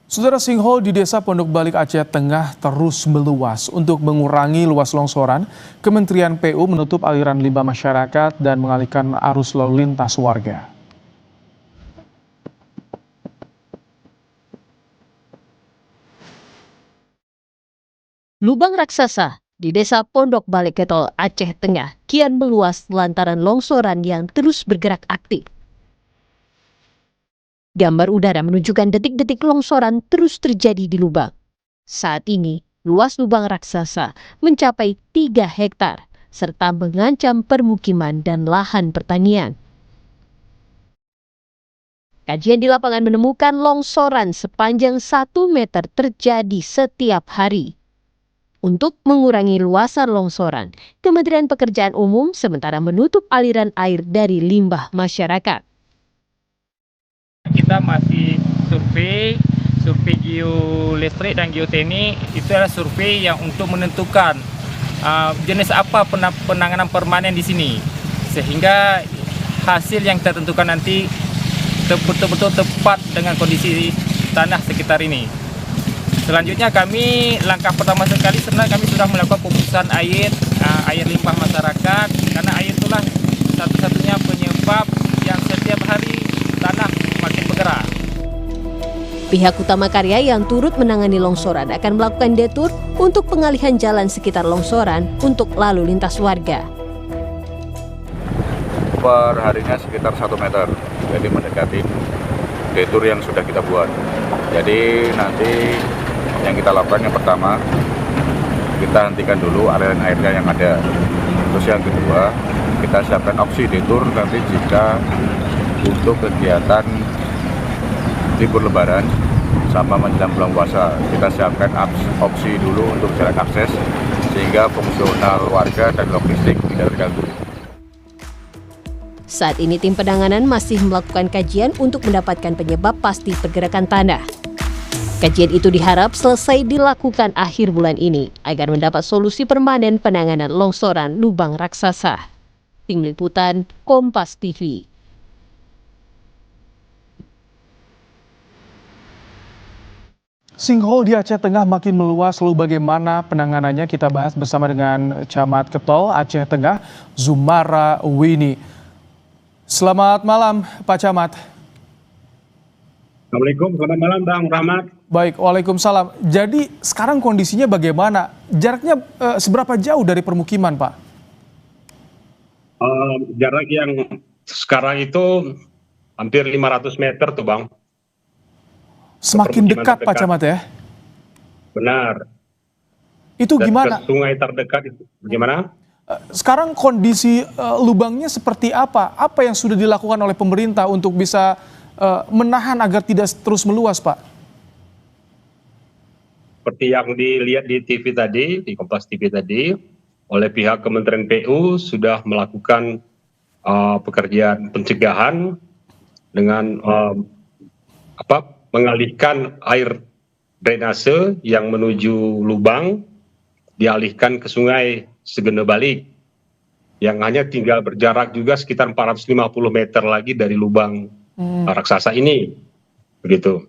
Saudara, sinkhole di Desa Pondok Balik Aceh Tengah terus meluas. Untuk mengurangi luas longsoran, Kementerian PU menutup aliran limbah masyarakat dan mengalihkan arus lalu lintas warga. Lubang raksasa di Desa Pondok Balik Ketol, Aceh Tengah kian meluas lantaran longsoran yang terus bergerak aktif. Gambar udara menunjukkan detik-detik longsoran terus terjadi di lubang. Saat ini, luas lubang raksasa mencapai 3 hektar serta mengancam permukiman dan lahan pertanian. Kajian di lapangan menemukan longsoran sepanjang 1 meter terjadi setiap hari. Untuk mengurangi luasan longsoran, Kementerian Pekerjaan Umum sementara menutup aliran air dari limbah masyarakat. Kita masih survei geolistrik dan geoteknik. Itu adalah survei yang untuk menentukan jenis apa penanganan permanen di sini, sehingga hasil yang tertentukan nanti betul-betul tepat dengan kondisi tanah sekitar ini. Selanjutnya langkah pertama sekali sebenarnya kami sudah melakukan pemutusan air limbah masyarakat, karena air itulah satu-satunya penyebab yang setiap hari tanah makin bergerak. Pihak Utama Karya yang turut menangani longsoran akan melakukan detur untuk pengalihan jalan sekitar longsoran untuk lalu lintas warga. Per harinya sekitar 1 meter, jadi mendekati detur yang sudah kita buat. Jadi nanti yang kita lakukan yang pertama, kita hentikan dulu aliran airnya yang ada. Terus yang kedua, kita siapkan opsi detur nanti jika untuk kegiatan libur lebaran sama menjelang bulan puasa. Kita siapkan opsi dulu untuk jalan akses sehingga fungsional warga dan logistik tidak terganggu. Saat ini tim penanganan masih melakukan kajian untuk mendapatkan penyebab pasti pergerakan tanah. Kajian itu diharap selesai dilakukan akhir bulan ini agar mendapat solusi permanen penanganan longsoran lubang raksasa. Tim Liputan Kompas TV. Sinkhole di Aceh Tengah makin meluas, lalu bagaimana penanganannya kita bahas bersama dengan Camat Ketol Aceh Tengah, Zumara Wini. Selamat malam Pak Camat. Assalamualaikum, selamat malam Bang Rahmat. Baik, waalaikumsalam. Jadi sekarang kondisinya bagaimana? Jaraknya seberapa jauh dari permukiman, Pak? Jarak yang sekarang itu hampir 500 meter tuh Bang. Semakin dekat Pak Camat ya? Benar. Itu Dan gimana? ke sungai terdekat itu gimana? Sekarang kondisi lubangnya seperti apa? Apa yang sudah dilakukan oleh pemerintah untuk bisa menahan agar tidak terus meluas, Pak? Seperti yang dilihat di TV tadi, di Kompas TV tadi, oleh pihak Kementerian PU sudah melakukan pekerjaan pencegahan dengan mengalihkan air drainase yang menuju lubang, dialihkan ke sungai Segene Balik, yang hanya tinggal berjarak juga sekitar 450 meter lagi dari lubang raksasa ini, begitu.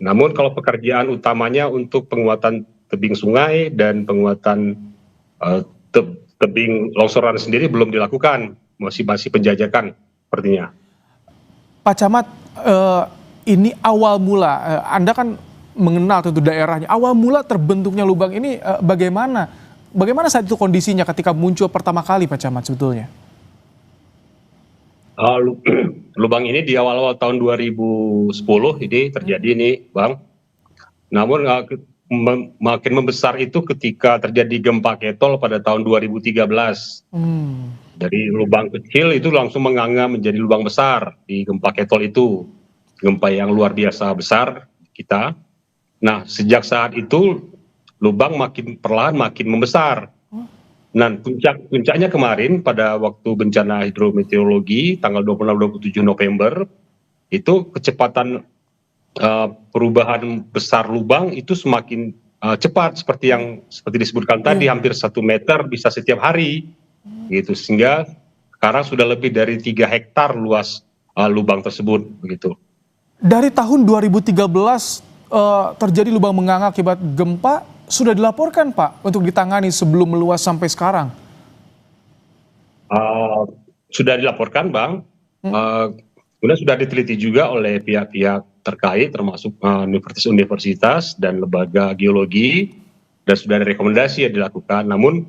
Namun kalau pekerjaan utamanya untuk penguatan tebing sungai dan penguatan tebing longsoran sendiri belum dilakukan, masih penjajakan sepertinya. Pak Camat, ini awal mula, Anda kan mengenal tentu daerahnya, awal mula terbentuknya lubang ini bagaimana? Bagaimana saat itu kondisinya ketika muncul pertama kali Pak Camat sebetulnya? Lubang ini di awal-awal tahun 2010 ini terjadi nih Bang. Namun makin membesar itu ketika terjadi gempa Ketol pada tahun 2013. Dari lubang kecil itu langsung menganga menjadi lubang besar di gempa Ketol itu. Gempa yang luar biasa besar kita. Nah, sejak saat itu lubang perlahan makin membesar. Nah, puncaknya kemarin pada waktu bencana hidrometeorologi tanggal 26-27 November itu kecepatan perubahan besar lubang itu semakin cepat seperti disebutkan tadi, hampir 1 meter bisa setiap hari gitu, sehingga sekarang sudah lebih dari 3 hektar luas lubang tersebut begitu. Dari tahun 2013 terjadi lubang menganga akibat gempa sudah dilaporkan Pak untuk ditangani sebelum meluas sampai sekarang? Sudah dilaporkan Bang, kemudian sudah diteliti juga oleh pihak-pihak terkait termasuk universitas dan lembaga geologi, dan sudah ada rekomendasi yang dilakukan. Namun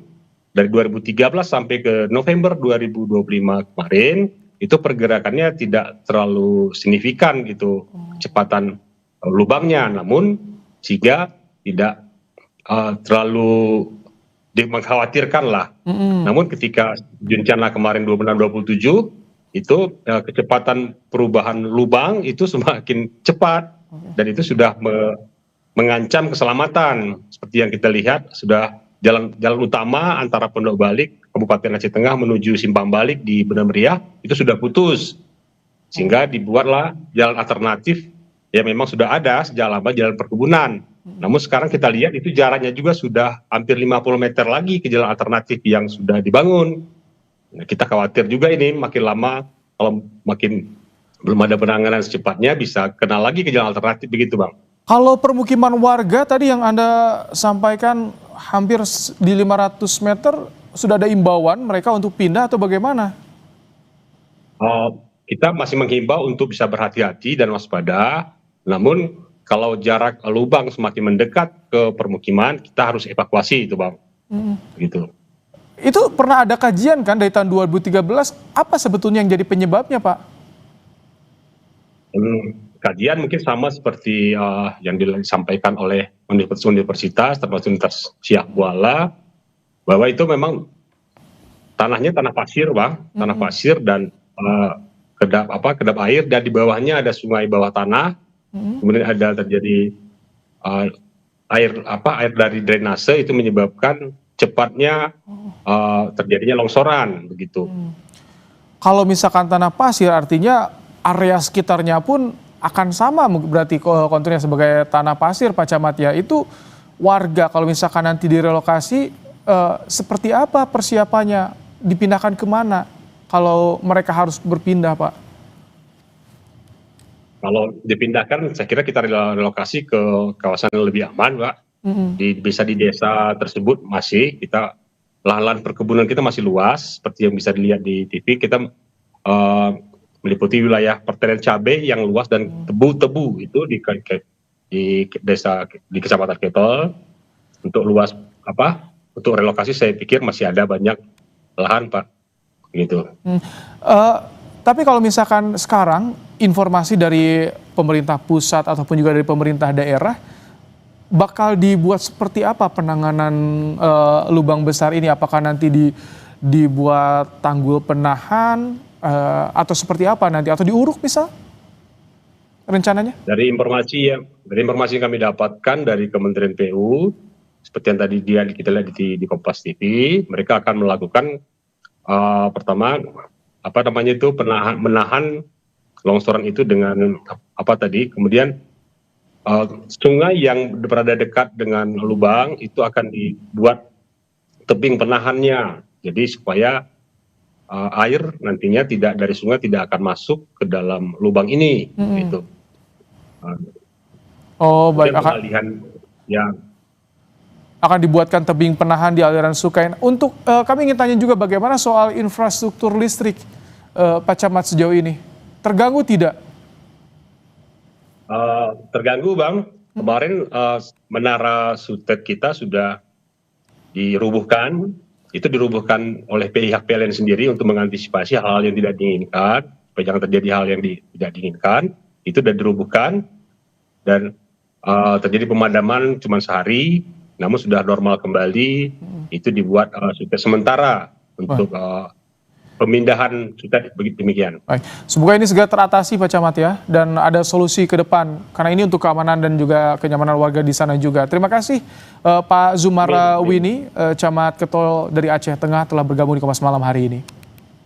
dari 2013 sampai ke November 2025 kemarin itu pergerakannya tidak terlalu signifikan gitu kecepatan lubangnya, namun sehingga tidak terlalu mengkhawatirkan lah. Namun ketika bencana kemarin 26-27 itu kecepatan perubahan lubang itu semakin cepat dan itu sudah mengancam keselamatan. Seperti yang kita lihat sudah jalan utama antara Pondok Balik Kabupaten Aceh Tengah menuju Simpang Balik di Benam Meriah itu sudah putus, sehingga dibuatlah jalan alternatif yang memang sudah ada sejak lama, jalan perkebunan. Namun sekarang kita lihat itu jaraknya juga sudah hampir 50 meter lagi ke jalan alternatif yang sudah dibangun. Nah, kita khawatir juga ini makin lama kalau makin belum ada penanganan secepatnya bisa kena lagi ke jalan alternatif, begitu Bang. Kalau permukiman warga tadi yang Anda sampaikan hampir di 500 meter, sudah ada imbauan mereka untuk pindah atau bagaimana? Kita masih menghimbau untuk bisa berhati-hati dan waspada, namun kalau jarak lubang semakin mendekat ke permukiman, kita harus evakuasi itu Bang. Gitu. Itu pernah ada kajian kan dari tahun 2013, apa sebetulnya yang jadi penyebabnya Pak? Kajian mungkin sama seperti yang disampaikan oleh universitas termasuk Universitas Siak Kuala, bahwa itu memang tanahnya tanah pasir Bang, tanah pasir dan kedap air, dan di bawahnya ada sungai bawah tanah, kemudian ada terjadi air dari drainase itu menyebabkan cepatnya terjadinya longsoran begitu. Kalau misalkan tanah pasir artinya area sekitarnya pun akan sama berarti konturnya sebagai tanah pasir Pak Camat ya. Itu warga kalau misalkan nanti direlokasi seperti apa persiapannya, dipindahkan kemana kalau mereka harus berpindah Pak? Kalau dipindahkan saya kira kita relokasi ke kawasan yang lebih aman Pak. Bisa di desa tersebut masih kita lahan perkebunan kita masih luas seperti yang bisa dilihat di TV. Kita meliputi wilayah pertanian cabai yang luas dan tebu itu di desa di Kecamatan Ketol. Untuk luas untuk relokasi saya pikir masih ada banyak lahan Pak gitu. Tapi kalau misalkan sekarang informasi dari pemerintah pusat ataupun juga dari pemerintah daerah, bakal dibuat seperti apa penanganan lubang besar ini? Apakah nanti dibuat tanggul penahan atau seperti apa nanti, atau diuruk misal rencananya? Dari informasi yang kami dapatkan dari Kementerian PU, seperti yang tadi kita lihat di Kompas TV, mereka akan melakukan pertama menahan longsoran itu dengan kemudian sungai yang berada dekat dengan lubang itu akan dibuat tebing penahannya, jadi supaya air nantinya dari sungai tidak akan masuk ke dalam lubang ini gitu. Baik, akan dibuatkan tebing penahan di aliran sungai. Untuk kami ingin tanya juga bagaimana soal infrastruktur listrik Pak Camat sejauh ini, terganggu tidak? Terganggu Bang. Kemarin menara sutet kita sudah dirubuhkan. Itu dirubuhkan oleh pihak PLN sendiri untuk mengantisipasi hal-hal yang tidak diinginkan, supaya jangan terjadi hal yang tidak diinginkan. Itu sudah dirubuhkan dan terjadi pemadaman cuma sehari, namun sudah normal kembali. Itu dibuat sutet sementara untuk pemindahan sutet, begitu demikian. Baik. Semoga ini segera teratasi Pak Camat ya, dan ada solusi ke depan, karena ini untuk keamanan dan juga kenyamanan warga di sana juga. Terima kasih Pak Zumara Wini, Camat Ketol dari Aceh Tengah telah bergabung di Kompas Malam hari ini.